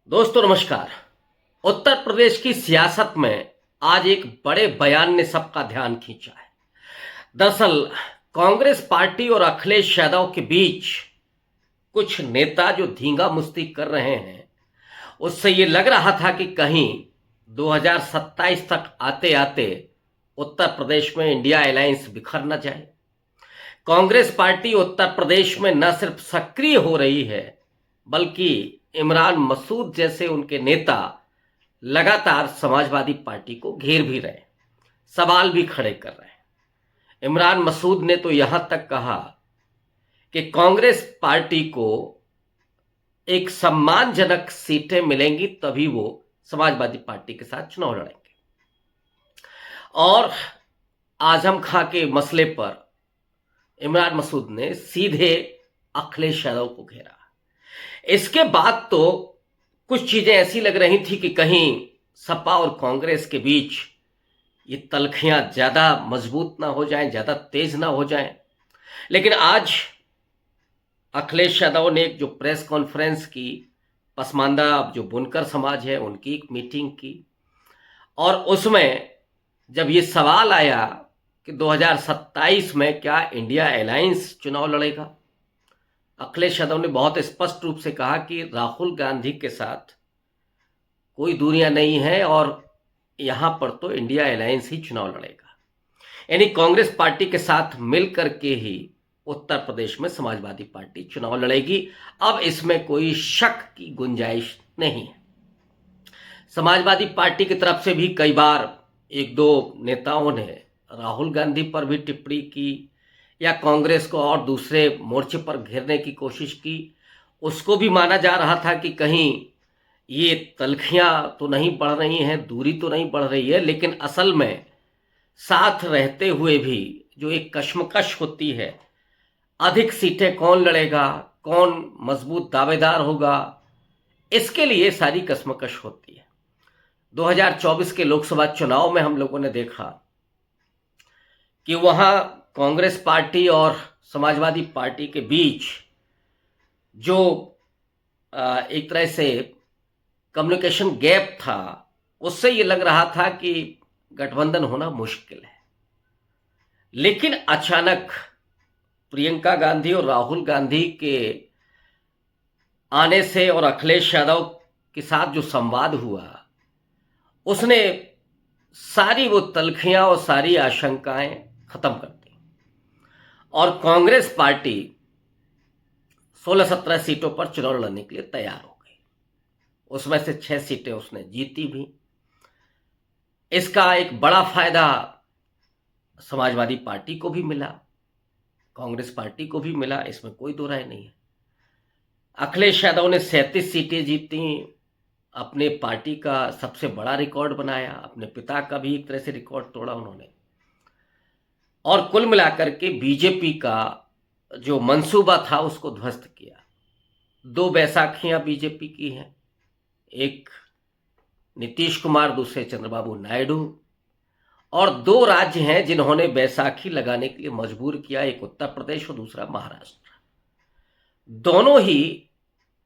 दोस्तों नमस्कार। उत्तर प्रदेश की सियासत में आज एक बड़े बयान ने सबका ध्यान खींचा है। दरअसल कांग्रेस पार्टी और अखिलेश यादव के बीच कुछ नेता जो धींगा मुस्ती कर रहे हैं, उससे ये लग रहा था कि कहीं 2027 तक आते आते उत्तर प्रदेश में इंडिया अलायंस बिखर न जाए। कांग्रेस पार्टी उत्तर प्रदेश में न सिर्फ सक्रिय हो रही है, बल्कि इमरान मसूद जैसे उनके नेता लगातार समाजवादी पार्टी को घेर भी रहे हैं, सवाल भी खड़े कर रहे हैं। इमरान मसूद ने तो यहां तक कहा कि कांग्रेस पार्टी को एक सम्मानजनक सीटें मिलेंगी तभी वो समाजवादी पार्टी के साथ चुनाव लड़ेंगे। और आजम खां के मसले पर इमरान मसूद ने सीधे अखिलेश यादव को घेरा। इसके बाद तो कुछ चीजें ऐसी लग रही थी कि कहीं सपा और कांग्रेस के बीच ये तलखियां ज्यादा मजबूत ना हो जाएं, ज्यादा तेज ना हो जाएं। लेकिन आज अखिलेश यादव ने एक जो प्रेस कॉन्फ्रेंस की, पसमानदा जो बुनकर समाज है उनकी एक मीटिंग की, और उसमें जब ये सवाल आया कि 2027 में क्या इंडिया अलायंस चुनाव लड़ेगा, अखिलेश यादव ने बहुत स्पष्ट रूप से कहा कि राहुल गांधी के साथ कोई दूरियां नहीं है और यहां पर तो इंडिया अलायंस ही चुनाव लड़ेगा। यानी कांग्रेस पार्टी के साथ मिल करके ही उत्तर प्रदेश में समाजवादी पार्टी चुनाव लड़ेगी। अब इसमें कोई शक की गुंजाइश नहीं है। समाजवादी पार्टी की तरफ से भी कई बार एक दो नेताओं ने राहुल गांधी पर भी टिप्पणी की या कांग्रेस को और दूसरे मोर्चे पर घेरने की कोशिश की। उसको भी माना जा रहा था कि कहीं ये तलखियां तो नहीं बढ़ रही हैं, दूरी तो नहीं बढ़ रही है, लेकिन असल में साथ रहते हुए भी जो एक कश्मकश होती है, अधिक सीटें कौन लड़ेगा, कौन मजबूत दावेदार होगा, इसके लिए सारी कश्मकश होती है। 2024 के लोकसभा चुनाव में हम लोगों ने देखा कि वहां कांग्रेस पार्टी और समाजवादी पार्टी के बीच जो एक तरह से कम्युनिकेशन गैप था, उससे ये लग रहा था कि गठबंधन होना मुश्किल है। लेकिन अचानक प्रियंका गांधी और राहुल गांधी के आने से और अखिलेश यादव के साथ जो संवाद हुआ, उसने सारी वो तलखियां और सारी आशंकाएं खत्म कर दी और कांग्रेस पार्टी 16-17 सीटों पर चुनाव लड़ने के लिए तैयार हो गई। उसमें से 6 सीटें उसने जीती भी। इसका एक बड़ा फायदा समाजवादी पार्टी को भी मिला, कांग्रेस पार्टी को भी मिला, इसमें कोई दो राय नहीं है। अखिलेश यादव ने 37 सीटें जीती, अपने पार्टी का सबसे बड़ा रिकॉर्ड बनाया, अपने पिता का भी एक तरह से रिकॉर्ड तोड़ा उन्होंने। और कुल मिलाकर के बीजेपी का जो मंसूबा था उसको ध्वस्त किया। 2 बैसाखियां बीजेपी की हैं, एक नीतीश कुमार, दूसरे चंद्रबाबू नायडू, और 2 राज्य हैं जिन्होंने बैसाखी लगाने के लिए मजबूर किया, एक उत्तर प्रदेश और दूसरा महाराष्ट्र। दोनों ही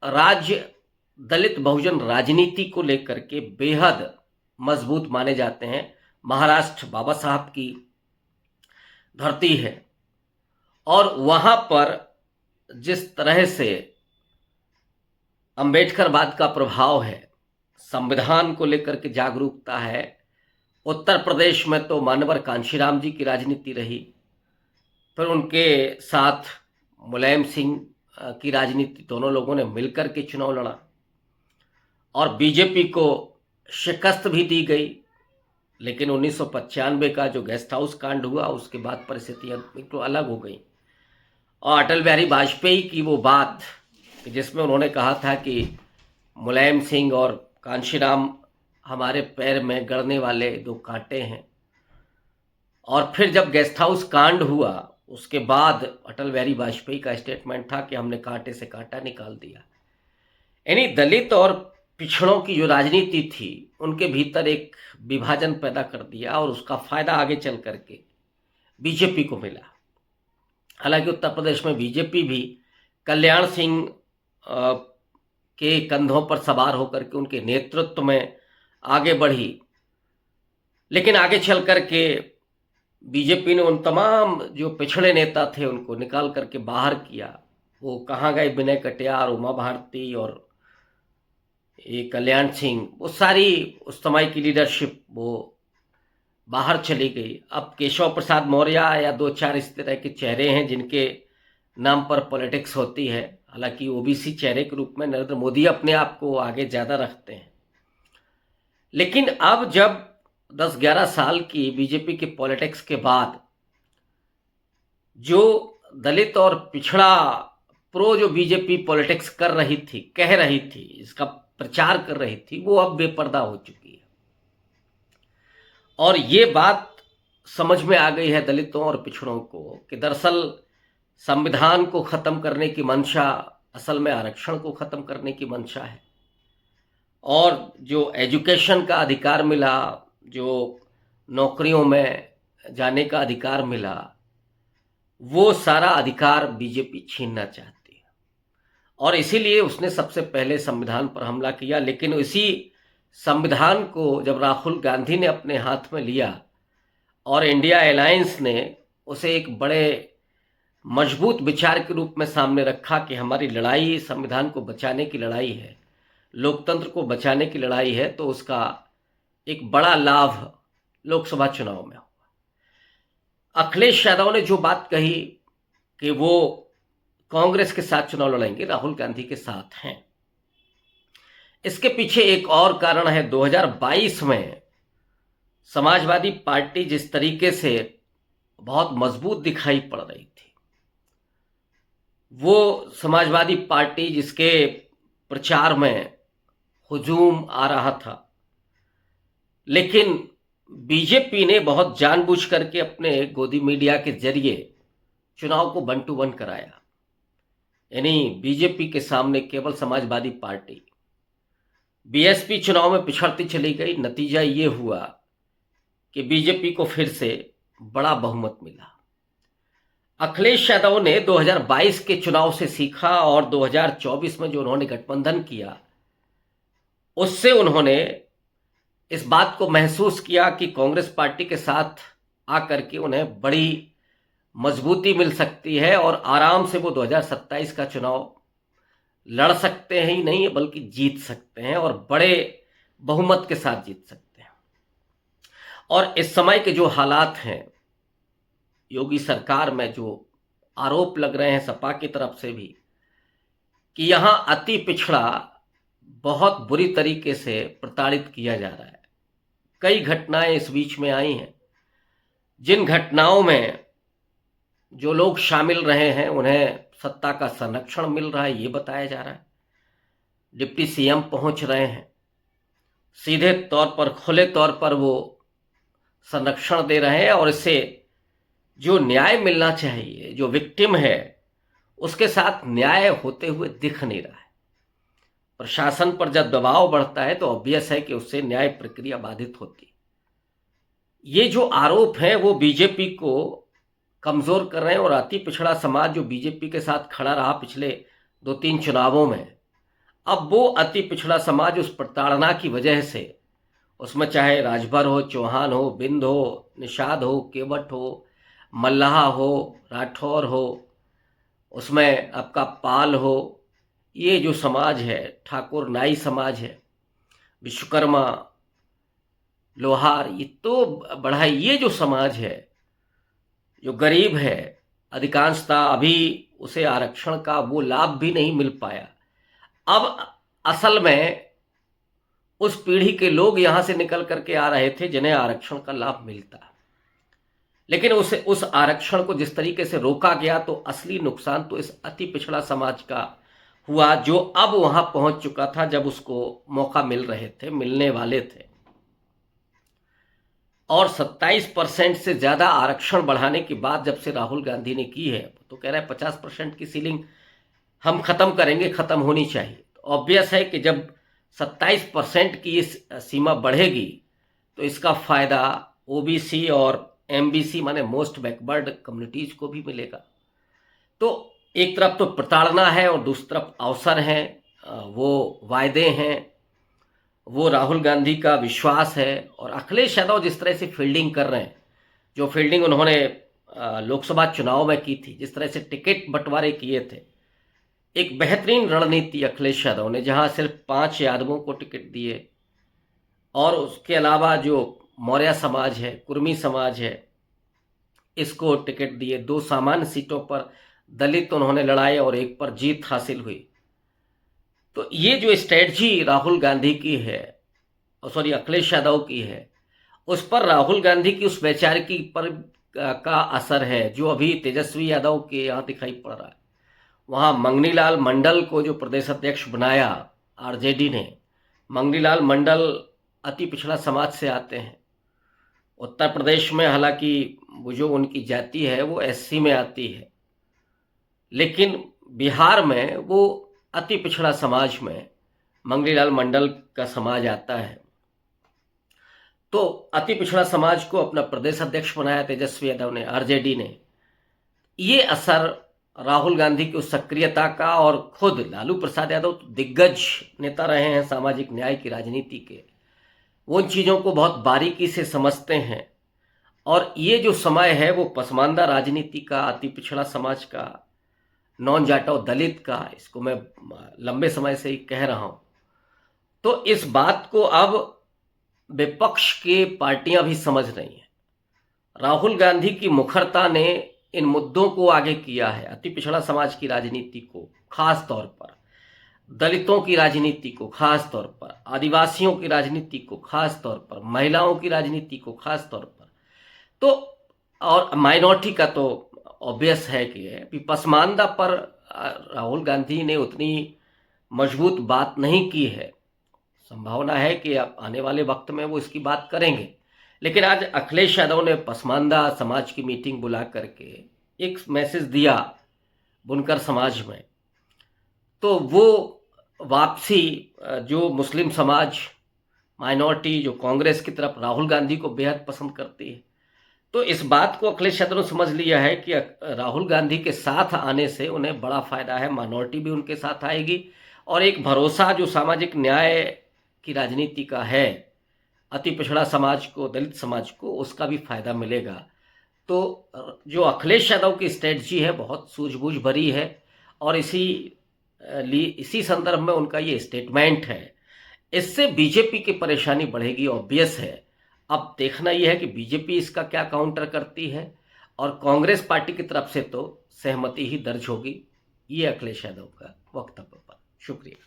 राज्य दलित बहुजन राजनीति को लेकर के बेहद मजबूत माने जाते हैं। महाराष्ट्र बाबा साहब की धरती है और वहां पर जिस तरह से अंबेडकरवाद का प्रभाव है, संविधान को लेकर के जागरूकता है। उत्तर प्रदेश में तो मानवर कांशीराम जी की राजनीति रही, फिर उनके साथ मुलायम सिंह की राजनीति, दोनों लोगों ने मिलकर के चुनाव लड़ा और बीजेपी को शिकस्त भी दी गई। लेकिन 1995 का जो गेस्ट हाउस कांड हुआ, उसके बाद परिस्थितियां बिल्कुल अलग हो गई। और अटल बिहारी वाजपेयी की वो बात जिसमें उन्होंने कहा था कि मुलायम सिंह और कांशीराम हमारे पैर में गड़ने वाले 2 कांटे हैं, और फिर जब गेस्ट हाउस कांड हुआ उसके बाद अटल बिहारी वाजपेयी का स्टेटमेंट था कि हमने कांटे से कांटा निकाल दिया। यानी दलित और पिछड़ों की जो राजनीति थी उनके भीतर एक विभाजन पैदा कर दिया और उसका फायदा आगे चल करके बीजेपी को मिला। हालांकि उत्तर प्रदेश में बीजेपी भी कल्याण सिंह के कंधों पर सवार होकर के उनके नेतृत्व में आगे बढ़ी। लेकिन आगे चल कर के बीजेपी ने उन तमाम जो पिछड़े नेता थे उनको निकाल करके बाहर किया। वो कहाँ गए विनय कटियार, उमा भारती और ये कल्याण सिंह, वो सारी उस समय की लीडरशिप वो बाहर चली गई। अब केशव प्रसाद मौर्य या दो चार इस तरह के चेहरे हैं जिनके नाम पर पॉलिटिक्स होती है। हालांकि ओबीसी चेहरे के रूप में नरेंद्र मोदी अपने आप को आगे ज़्यादा रखते हैं। लेकिन अब जब 10-11 साल की बीजेपी की पॉलिटिक्स के बाद जो दलित और पिछड़ा प्रो जो बीजेपी पॉलिटिक्स कर रही थी, कह रही थी, इसका प्रचार कर रही थी, वो अब बेपर्दा हो चुकी है। और ये बात समझ में आ गई है दलितों और पिछड़ों को कि दरअसल संविधान को ख़त्म करने की मंशा असल में आरक्षण को ख़त्म करने की मंशा है। और जो एजुकेशन का अधिकार मिला, जो नौकरियों में जाने का अधिकार मिला, वो सारा अधिकार बीजेपी छीनना चाहती है। और इसीलिए उसने सबसे पहले संविधान पर हमला किया। लेकिन इसी संविधान को जब राहुल गांधी ने अपने हाथ में लिया और इंडिया अलायंस ने उसे एक बड़े मजबूत विचार के रूप में सामने रखा कि हमारी लड़ाई संविधान को बचाने की लड़ाई है, लोकतंत्र को बचाने की लड़ाई है, तो उसका एक बड़ा लाभ लोकसभा चुनाव में हुआ। अखिलेश यादव ने जो बात कही कि वो कांग्रेस के साथ चुनाव लड़ेंगे, राहुल गांधी के साथ हैं, इसके पीछे एक और कारण है। 2022 में समाजवादी पार्टी जिस तरीके से बहुत मजबूत दिखाई पड़ रही थी, वो समाजवादी पार्टी जिसके प्रचार में हुजूम आ रहा था, लेकिन बीजेपी ने बहुत जानबूझ करके अपने गोदी मीडिया के जरिए चुनाव को 1-2-1 कराया। यानी बीजेपी के सामने केवल समाजवादी पार्टी, बीएसपी चुनाव में पिछड़ती चली गई। नतीजा ये हुआ कि बीजेपी को फिर से बड़ा बहुमत मिला। अखिलेश यादव ने 2022 के चुनाव से सीखा और 2024 में जो उन्होंने गठबंधन किया, उससे उन्होंने इस बात को महसूस किया कि कांग्रेस पार्टी के साथ आकर के उन्हें बड़ी मजबूती मिल सकती है और आराम से वो 2027 का चुनाव लड़ सकते हैं ही नहीं बल्कि जीत सकते हैं और बड़े बहुमत के साथ जीत सकते हैं। और इस समय के जो हालात हैं, योगी सरकार में जो आरोप लग रहे हैं सपा की तरफ से भी कि यहां अति पिछड़ा बहुत बुरी तरीके से प्रताड़ित किया जा रहा है। कई घटनाएं इस बीच में आई हैं, जिन घटनाओं में जो लोग शामिल रहे हैं उन्हें सत्ता का संरक्षण मिल रहा है, ये बताया जा रहा है। डिप्टी सीएम पहुंच रहे हैं, सीधे तौर पर खुले तौर पर वो संरक्षण दे रहे हैं और इससे जो न्याय मिलना चाहिए, जो विक्टिम है, उसके साथ न्याय होते हुए दिख नहीं रहा है। प्रशासन पर जब दबाव बढ़ता है तो ऑब्वियस है कि उससे न्याय प्रक्रिया बाधित होती है। ये जो आरोप हैं वो बीजेपी को कमजोर कर रहे हैं और अति पिछड़ा समाज जो बीजेपी के साथ खड़ा रहा पिछले 2-3 चुनावों में, अब वो अति पिछड़ा समाज उस प्रताड़ना की वजह से, उसमें चाहे राजभर हो, चौहान हो, बिंद हो, निषाद हो, केवट हो, मल्लाह हो, राठौर हो, उसमें आपका पाल हो, ये जो समाज है, ठाकुर नाई समाज है, विश्वकर्मा, लोहार, ये तो बड़ा, ये जो समाज है, जो गरीब है, अधिकांशतः अभी उसे आरक्षण का वो लाभ भी नहीं मिल पाया। अब असल में उस पीढ़ी के लोग यहां से निकल करके आ रहे थे जिन्हें आरक्षण का लाभ मिलता, लेकिन उस आरक्षण को जिस तरीके से रोका गया तो असली नुकसान तो इस अति पिछड़ा समाज का हुआ, जो अब वहां पहुंच चुका था जब उसको मौका मिल रहे थे, मिलने वाले थे। और 27% से ज़्यादा आरक्षण बढ़ाने की बात जब से राहुल गांधी ने की है, तो कह रहे हैं 50% की सीलिंग हम ख़त्म करेंगे, ख़त्म होनी चाहिए। तो ऑब्वियस है कि जब 27% की इस सीमा बढ़ेगी तो इसका फ़ायदा ओबीसी और एमबीसी माने मोस्ट बैकवर्ड कम्युनिटीज़ को भी मिलेगा। तो एक तरफ तो प्रताड़ना है और दूसरी तरफ अवसर हैं वो वायदे हैं, वो राहुल गांधी का विश्वास है। और अखिलेश यादव जिस तरह से फील्डिंग कर रहे हैं, जो फील्डिंग उन्होंने लोकसभा चुनाव में की थी, जिस तरह से टिकट बंटवारे किए थे, एक बेहतरीन रणनीति अखिलेश यादव ने, जहां सिर्फ 5 यादवों को टिकट दिए और उसके अलावा जो मौर्य समाज है, कुर्मी समाज है, इसको टिकट दिए। 2 सामान्य सीटों पर दलित उन्होंने लड़ाए और एक पर जीत हासिल हुई। तो ये जो स्ट्रेटजी राहुल गांधी की है, सॉरी अखिलेश यादव की है, उस पर राहुल गांधी की उस वैचारिकी पर का असर है जो अभी तेजस्वी यादव के यहाँ दिखाई पड़ रहा है। वहाँ मंगनीलाल मंडल को जो प्रदेश अध्यक्ष बनाया आरजेडी ने, मंगनीलाल मंडल अति पिछड़ा समाज से आते हैं। उत्तर प्रदेश में हालांकि वो जो उनकी जाति है वो एससी में आती है, लेकिन बिहार में वो अति पिछड़ा समाज में मंगनीलाल मंडल का समाज आता है। तो अति पिछड़ा समाज को अपना प्रदेश अध्यक्ष बनाया तेजस्वी यादव ने, आरजेडी ने। ये असर राहुल गांधी की उस सक्रियता का, और खुद लालू प्रसाद यादव तो दिग्गज नेता रहे हैं सामाजिक न्याय की राजनीति के, वो उन चीज़ों को बहुत बारीकी से समझते हैं। और ये जो समय है वो पसमानदा राजनीति का, अति पिछड़ा समाज का, नॉन जाटव दलित का, इसको मैं लंबे समय से ही कह रहा हूँ। तो इस बात को अब विपक्ष के पार्टियां भी समझ रही हैं। राहुल गांधी की मुखरता ने इन मुद्दों को आगे किया है, अति पिछड़ा समाज की राजनीति को खास तौर पर, दलितों की राजनीति को खास तौर पर, आदिवासियों की राजनीति को खास तौर पर, महिलाओं की राजनीति को खास तौर पर, तो और माइनॉरिटी का तो ऑब्वियस है कि पसमानदा पर राहुल गांधी ने उतनी मजबूत बात नहीं की है। संभावना है कि आने वाले वक्त में वो इसकी बात करेंगे, लेकिन आज अखिलेश यादव ने पसमानदा समाज की मीटिंग बुला करके एक मैसेज दिया बुनकर समाज में। तो वो वापसी जो मुस्लिम समाज, माइनॉरिटी जो कांग्रेस की तरफ राहुल गांधी को बेहद पसंद करती है, तो इस बात को अखिलेश यादव ने समझ लिया है कि राहुल गांधी के साथ आने से उन्हें बड़ा फायदा है, माइनॉरिटी भी उनके साथ आएगी और एक भरोसा जो सामाजिक न्याय की राजनीति का है, अति पिछड़ा समाज को, दलित समाज को, उसका भी फायदा मिलेगा। तो जो अखिलेश यादव की स्ट्रेटजी है बहुत सूझबूझ भरी है, और इसी संदर्भ में उनका ये स्टेटमेंट है। इससे बीजेपी की परेशानी बढ़ेगी, ऑब्वियस है। अब देखना यह है कि बीजेपी इसका क्या काउंटर करती है, और कांग्रेस पार्टी की तरफ से तो सहमति ही दर्ज होगी। ये अखिलेश यादव का वक्तव्य पर। शुक्रिया।